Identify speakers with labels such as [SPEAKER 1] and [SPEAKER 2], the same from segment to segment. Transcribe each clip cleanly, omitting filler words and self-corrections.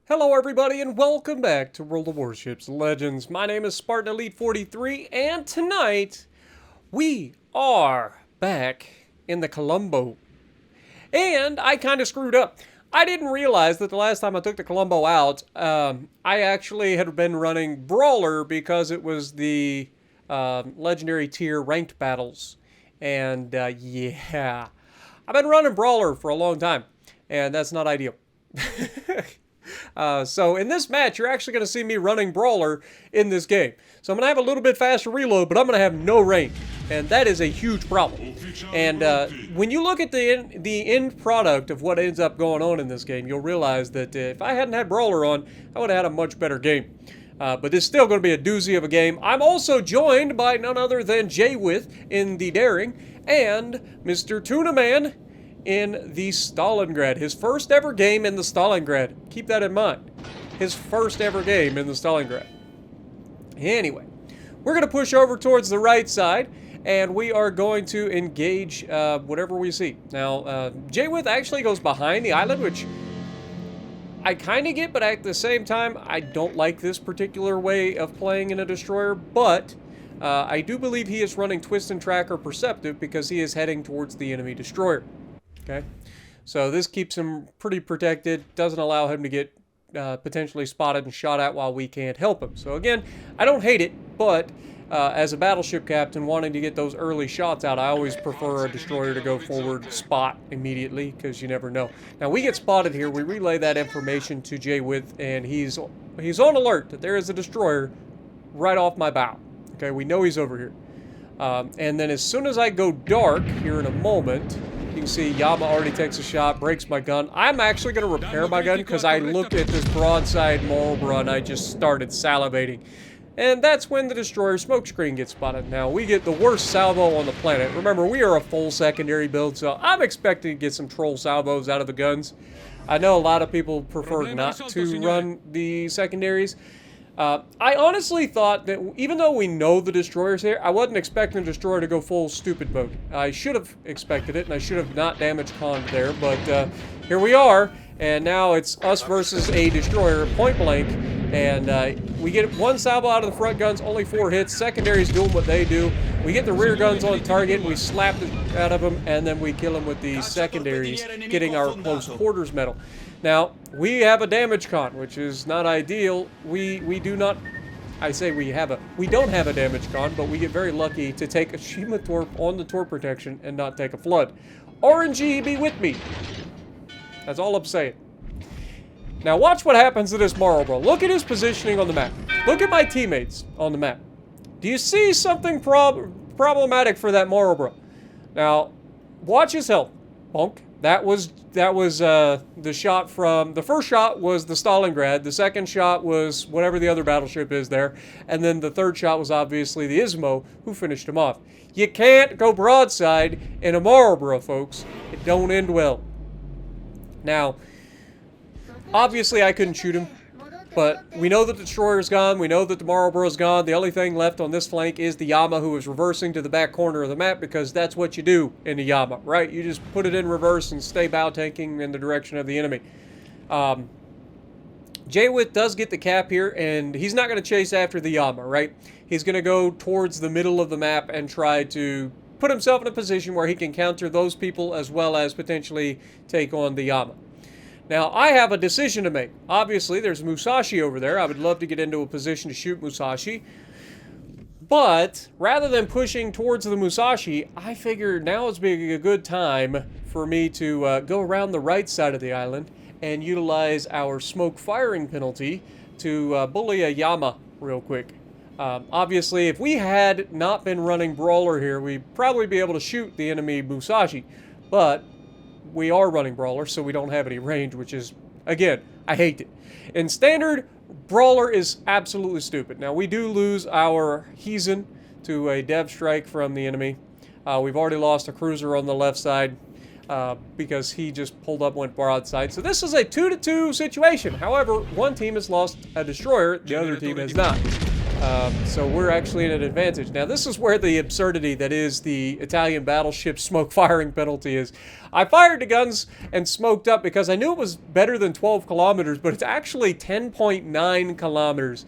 [SPEAKER 1] Hello everybody and welcome back to World of Warships Legends. My name is Spartan Elite 43 and tonight we are back in the Colombo. And I kind of screwed up. I didn't realize that the last time I took the Colombo out, I actually had been running Brawler because it was the legendary tier ranked battles. And yeah, I've been running Brawler for a long time and that's not ideal. So in this match, you're actually going to see me running Brawler in this game. So I'm going to have a little bit faster reload, but I'm going to have no range. And that is a huge problem. And when you look at the end product of what ends up going on in this game, you'll realize that if I hadn't had Brawler on, I would have had a much better game. But this is still going to be a doozy of a game. I'm also joined by none other than Jaywith in the Daring and Mr. Tuna Man in the Stalingrad. His first ever game in the Stalingrad. Keep that in mind. His first ever game in the Stalingrad. Anyway, we're going to push over towards the right side, and we are going to engage whatever we see. Now, Jaywith actually goes behind the island, which I kind of get, but at the same time, I don't like this particular way of playing in a destroyer, but I do believe he is running Twist and Track or Perceptive because he is heading towards the enemy destroyer. Okay, so this keeps him pretty protected, doesn't allow him to get potentially spotted and shot at while we can't help him. So again, I don't hate it, but as a battleship captain wanting to get those early shots out, I always prefer a destroyer to go forward, spot immediately, because you never know. Now we get spotted here, we relay that information to Jaywith, and he's on alert that there is a destroyer right off my bow. Okay, we know he's over here. And then as soon as I go dark here in a moment, you can see Yama already takes a shot, breaks my gun. I'm actually going to repair my gun because I looked at this broadside Marlboro and I just started salivating. And that's when the destroyer smokescreen gets spotted. Now, we get the worst salvo on the planet. Remember, we are a full secondary build, so I'm expecting to get some troll salvos out of the guns. I know a lot of people prefer not to run the secondaries. I honestly thought that even though we know the destroyer's here, I wasn't expecting the destroyer to go full stupid mode. I should have expected it, and I should have not damage conned there, but here we are, and now it's us versus a destroyer, point blank, and we get one salvo out of the front guns, only 4 hits, secondaries doing what they do. We get the rear guns on target, and we slap it out of them, and then we kill them with the secondaries, getting our close quarters medal. Now, we have a damage con, which is not ideal. We do not, I say we don't have a damage con, but we get very lucky to take a Shima Torp on the Torp protection and not take a flood. RNG be with me. That's all I'm saying. Now watch what happens to this Marlboro. Look at his positioning on the map. Look at my teammates on the map. Do you see something problematic for that Marlboro? Now, watch his health. Bonk. That was the shot from, the first shot was the Stalingrad, the second shot was whatever the other battleship is there, and then the third shot was obviously the Ismo, who finished him off. You can't go broadside in a Marlboro, folks. It don't end well. Now, obviously I couldn't shoot him, but we know that the destroyer's gone, we know that the Marlboro's gone. The only thing left on this flank is the Yama, who is reversing to the back corner of the map, because that's what you do in the Yama, right? You just put it in reverse and stay bow tanking in the direction of the enemy. Jaywith does get the cap here, and he's not going to chase after the Yama, right? He's going to go towards the middle of the map and try to put himself in a position where he can counter those people as well as potentially take on the Yama. Now, I have a decision to make. Obviously, there's Musashi over there. I would love to get into a position to shoot Musashi. But, rather than pushing towards the Musashi, I figure now is being a good time for me to go around the right side of the island and utilize our smoke firing penalty to bully a Yama real quick. Obviously, if we had not been running Brawler here, we'd probably be able to shoot the enemy Musashi. But we are running Brawler, so we don't have any range, which is, again, I hate it. In Standard, Brawler is absolutely stupid. Now, we do lose our Heezen to a Dev Strike from the enemy. We've already lost a cruiser on the left side because he just pulled up, went broadside. So this is a 2-2 situation. However, one team has lost a destroyer, the other team has not. So we're actually in an advantage. Now, this is where the absurdity that is the Italian battleship smoke firing penalty is. I fired the guns and smoked up because I knew it was better than 12 kilometers, but it's actually 10.9 kilometers.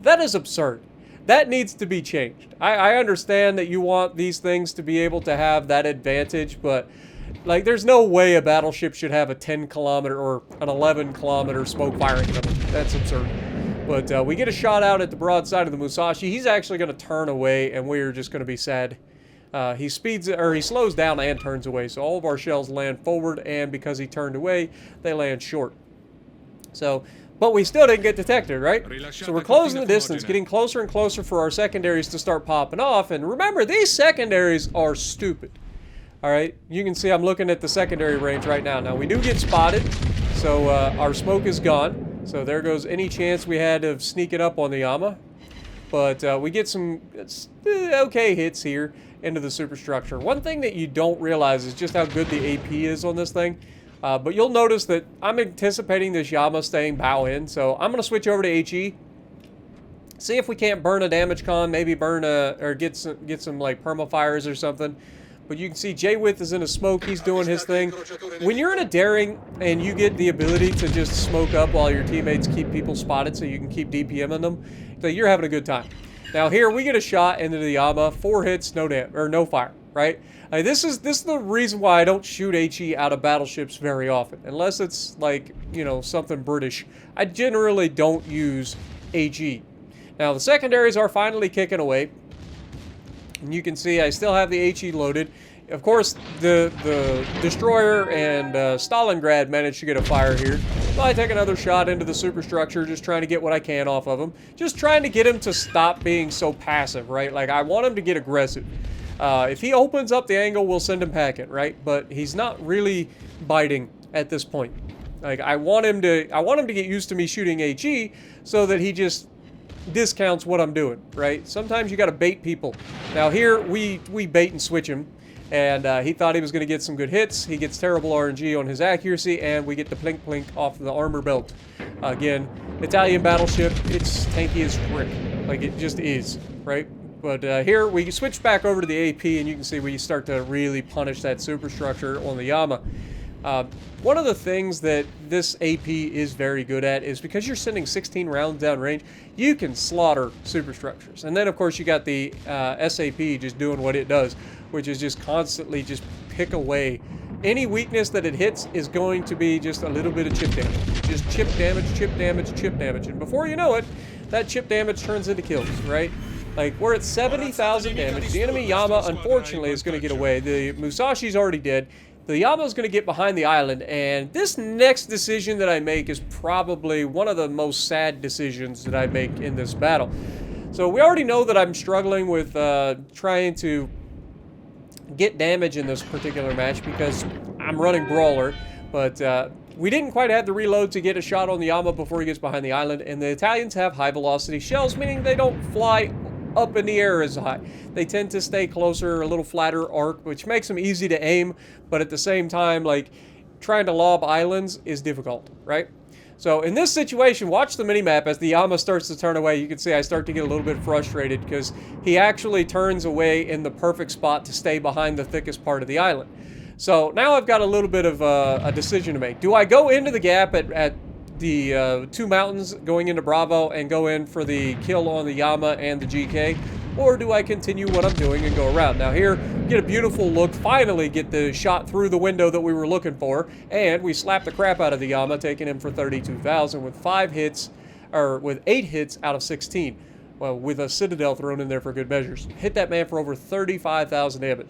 [SPEAKER 1] That is absurd. That needs to be changed. I understand that you want these things to be able to have that advantage, but like, there's no way a battleship should have a 10 kilometer or an 11 kilometer smoke firing penalty. That's absurd. But we get a shot out at the broadside of the Musashi. He's actually going to turn away, and we're just going to be sad. He slows down and turns away. So all of our shells land forward, and because he turned away, they land short. So, but we still didn't get detected, right? So we're closing the distance, getting closer and closer for our secondaries to start popping off. And remember, these secondaries are stupid. All right, you can see I'm looking at the secondary range right now. Now, we do get spotted, so our smoke is gone. So there goes any chance we had of sneaking up on the Yama. But we get some okay hits here into the superstructure. One thing that you don't realize is just how good the AP is on this thing. But you'll notice that I'm anticipating this Yama staying bow in. So I'm going to switch over to HE. See if we can't burn a damage con. Maybe burn or get some like permafires or something. But you can see J-Width is in a smoke. He's doing his thing. When you're in a daring and you get the ability to just smoke up while your teammates keep people spotted so you can keep DPMing them, so you're having a good time. Now here we get a shot into the Yama. 4 hits, no fire, right? This is the reason why I don't shoot HE out of battleships very often. Unless it's like, you know, something British. I generally don't use HE. Now the secondaries are finally kicking away. And you can see I still have the HE loaded. Of course, the destroyer and Stalingrad managed to get a fire here. So I take another shot into the superstructure, just trying to get what I can off of him. Just trying to get him to stop being so passive, right? Like, I want him to get aggressive. If he opens up the angle, we'll send him packing, right? But he's not really biting at this point. Like, I want him to get used to me shooting HE so that he just discounts what I'm doing, right? Sometimes you got to bait people. Now here we bait and switch him, and he thought he was going to get some good hits. He gets terrible RNG on his accuracy, and we get the plink plink off the armor belt. Again, Italian battleship, it's tanky as frick, like it just is, right? But here we switch back over to the AP, and you can see we start to really punish that superstructure on the Yama. One of the things that this AP is very good at is because you're sending 16 rounds down range, you can slaughter superstructures. And then, of course, you got the SAP just doing what it does, which is just constantly just pick away. Any weakness that it hits is going to be just a little bit of chip damage. Just chip damage, chip damage, chip damage. And before you know it, that chip damage turns into kills, right? Like, we're at 70,000 damage. The enemy Yama, unfortunately, is going to get away. The Musashi's already dead. The Yama's going to get behind the island, and this next decision that I make is probably one of the most sad decisions that I make in this battle. So we already know that I'm struggling with trying to get damage in this particular match because I'm running Brawler, but we didn't quite have the reload to get a shot on the Yama before he gets behind the island, and the Italians have high-velocity shells, meaning they don't fly up in the air as high. They tend to stay closer, a little flatter arc, which makes them easy to aim, but at the same time, like, trying to lob islands is difficult, right? So in this situation, watch the minimap as the Yama starts to turn away. You can see I start to get a little bit frustrated because he actually turns away in the perfect spot to stay behind the thickest part of the island. So now I've got a little bit of a decision to make. Do I go into the gap at the 2 mountains going into Bravo and go in for the kill on the Yama and the GK, or do I continue what I'm doing and go around? Now here, get a beautiful look, finally get the shot through the window that we were looking for, and we slap the crap out of the Yama, taking him for 32,000 with 8 hits out of 16. Well, with a Citadel thrown in there for good measures. Hit that man for over 35,000 damage.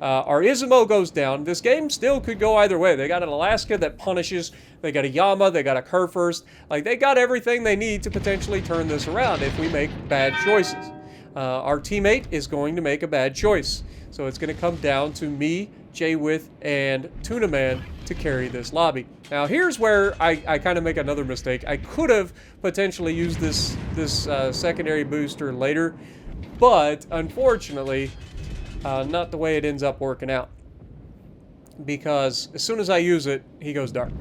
[SPEAKER 1] Our Izumo goes down. This game still could go either way. They got an Alaska that punishes. They got a Yama. They got a Kurfürst. Like, they got everything they need to potentially turn this around if we make bad choices. Our teammate is going to make a bad choice. So it's going to come down to me, J-Width, and Tuna Man to carry this lobby. Now, here's where I kind of make another mistake. I could have potentially used this secondary booster later, but unfortunately, not the way it ends up working out. Because as soon as I use it, he goes dark.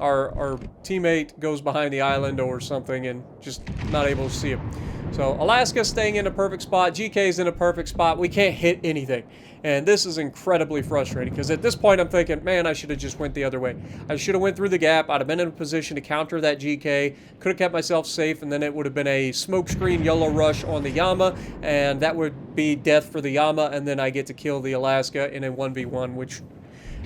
[SPEAKER 1] our teammate goes behind the island or something and just not able to see him. So Alaska's staying in a perfect spot. GK's in a perfect spot. We can't hit anything. And this is incredibly frustrating because at this point I'm thinking, man, I should have just went the other way. I should have went through the gap. I'd have been in a position to counter that GK. Could have kept myself safe, and then it would have been a smokescreen yellow rush on the Yama, and that would be death for the Yama, and then I get to kill the Alaska in a 1v1, which,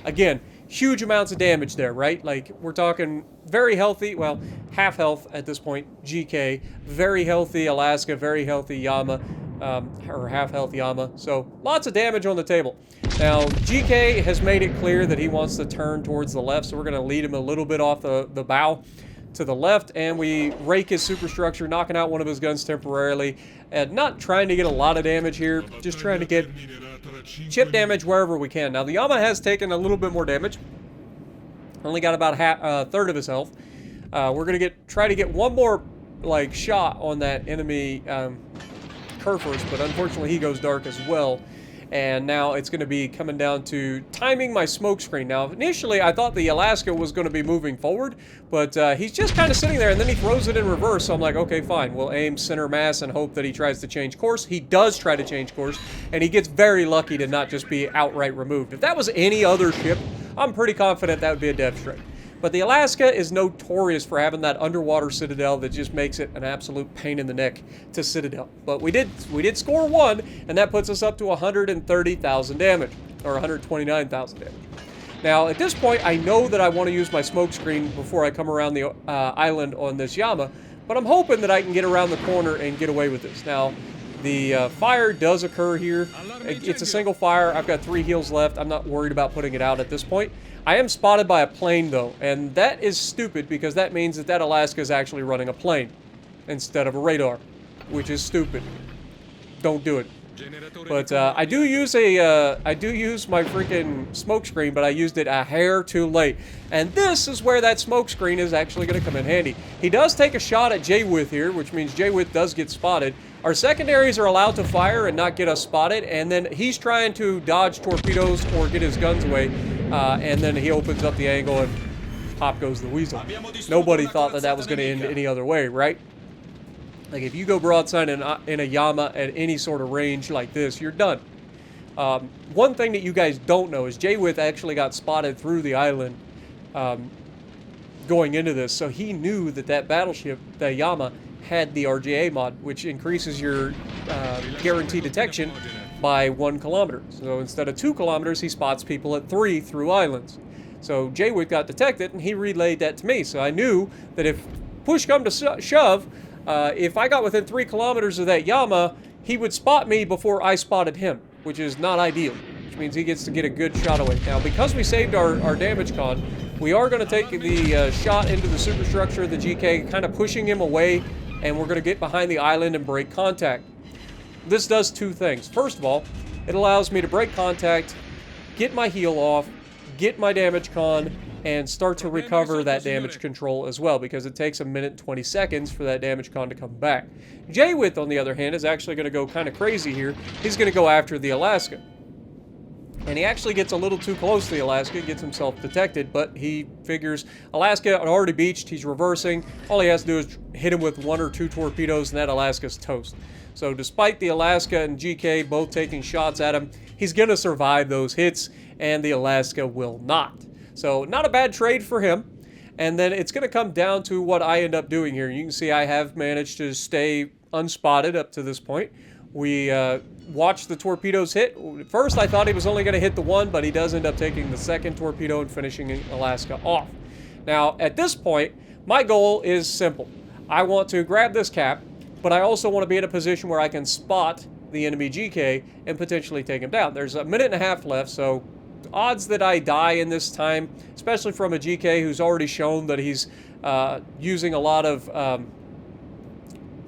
[SPEAKER 1] again, huge amounts of damage there, right? Like, we're talking very healthy, well, half health at this point, GK, very healthy Alaska, very healthy Yama, or half health Yama, so lots of damage on the table. Now, GK has made it clear that he wants to turn towards the left, so we're going to lead him a little bit off the bow to the left, and we rake his superstructure, knocking out one of his guns temporarily, and not trying to get a lot of damage here, just trying to get chip damage wherever we can. Now, the Yama has taken a little bit more damage. Only got about a third of his health. We're going to try to get one more like shot on that enemy Kerfers, but unfortunately he goes dark as well. And now it's going to be coming down to timing my smoke screen. Now, initially I thought the Alaska was going to be moving forward, but he's just kind of sitting there, and then he throws it in reverse. So I'm like, okay, fine. We'll aim center mass and hope that he tries to change course. He does try to change course, and he gets very lucky to not just be outright removed. If that was any other ship, I'm pretty confident that would be a death strike. But the Alaska is notorious for having that underwater citadel that just makes it an absolute pain in the neck to citadel. But we did score one, and that puts us up to 130,000 damage, or 129,000 damage. Now, at this point, I know that I want to use my smoke screen before I come around the island on this Yama, but I'm hoping that I can get around the corner and get away with this. Now, the fire does occur here. It's a single fire. I've got 3 heals left. I'm not worried about putting it out at this point. I am spotted by a plane, though, and that is stupid because that means that Alaska is actually running a plane instead of a radar, which is stupid. Don't do it. But I do use my freaking smoke screen, but I used it a hair too late. And this is where that smoke screen is actually going to come in handy. He does take a shot at J-With here, which means J-With does get spotted. Our secondaries are allowed to fire and not get us spotted, and then he's trying to dodge torpedoes or get his guns away, and then he opens up the angle and pop goes the weasel. Nobody thought that that was going to end any other way, right? Like, if you go broadside in a Yama at any sort of range like this, you're done. One thing that you guys don't know is J-With actually got spotted through the island going into this, so he knew that that battleship, the Yama, had the RGA mod, which increases your guaranteed detection by 1 kilometer. So instead of 2 kilometers, he spots people at 3 through islands. So J-With got detected, and he relayed that to me. So I knew that if push come to shove, if I got within 3 kilometers of that Yama, he would spot me before I spotted him, which is not ideal, which means he gets to get a good shot away. Now, because we saved our damage con, we are going to take the shot into the superstructure of the GK, kind of pushing him away, and we're going to get behind the island and break contact. This does 2 things. First of all, it allows me to break contact, get my heal off, get my damage con, and start to recover that damage control as well, because it takes 1 minute and 20 seconds for that damage con to come back. J-With, on the other hand, is actually going to go kind of crazy here. He's going to go after the Alaska. And he actually gets a little too close to the Alaska, gets himself detected, but he figures Alaska already beached, he's reversing. All he has to do is hit him with 1 or 2 torpedoes, and that Alaska's toast. So despite the Alaska and GK both taking shots at him, he's going to survive those hits, and the Alaska will not. So not a bad trade for him. And then it's going to come down to what I end up doing here. You can see I have managed to stay unspotted up to this point. We watched the torpedoes hit. First, I thought he was only going to hit the 1, but he does end up taking the 2nd torpedo and finishing Alaska off. Now, at this point, my goal is simple. I want to grab this cap, but I also want to be in a position where I can spot the enemy GK and potentially take him down. There's 1.5 minutes left, so odds that I die in this time, especially from a GK who's already shown that he's using a lot of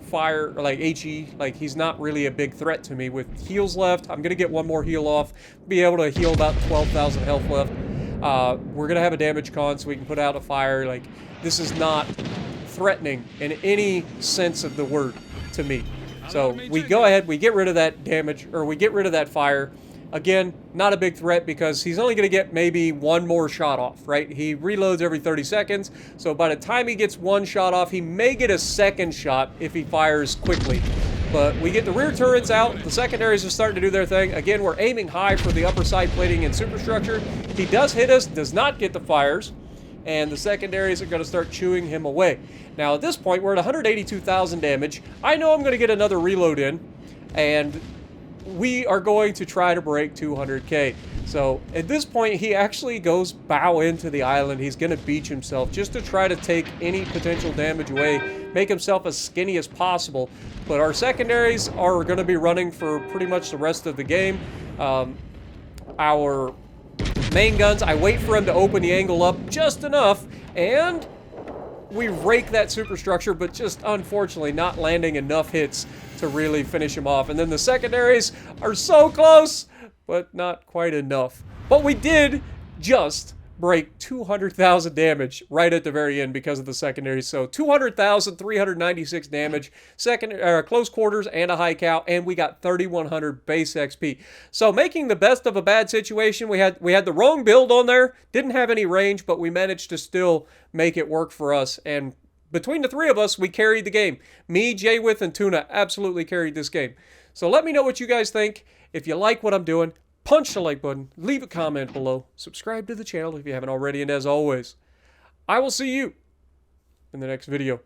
[SPEAKER 1] fire, like HE, like he's not really a big threat to me. With heals left, I'm going to get 1 more heal off, be able to heal about 12,000 health left. We're going to have a damage con so we can put out a fire. Like, this is not threatening in any sense of the word to me. So we go ahead, we get rid of that damage, or we get rid of that fire, Again, not a big threat because he's only going to get maybe one more shot off, right? He reloads every 30 seconds, so by the time he gets one shot off, he may get a second shot if he fires quickly. But we get the rear turrets out, the secondaries are starting to do their thing. Again, we're aiming high for the upper side plating and superstructure. He does hit us, does not get the fires, and the secondaries are going to start chewing him away. Now at this point, we're at 182,000 damage. I know I'm going to get another reload in, and we are going to try to break 200k. So at this point, he actually goes bow into the island. He's going to beach himself just to try to take any potential damage away, make himself as skinny as possible. But our secondaries are going to be running for pretty much the rest of the game. Our main guns, I wait for him to open the angle up just enough, and we rake that superstructure, but just unfortunately not landing enough hits to really finish him off. And then the secondaries are so close, but not quite enough. But we did just break 200,000 damage right at the very end because of the secondaries. So 200,396 damage, close quarters and a high cal, and we got 3,100 base XP. So making the best of a bad situation. We had the wrong build on there, didn't have any range, but we managed to still make it work for us. And between the three of us, we carried the game. Me, Jaywith, and Tuna absolutely carried this game. So let me know what you guys think. If you like what I'm doing, punch the like button, leave a comment below, subscribe to the channel if you haven't already, and as always, I will see you in the next video.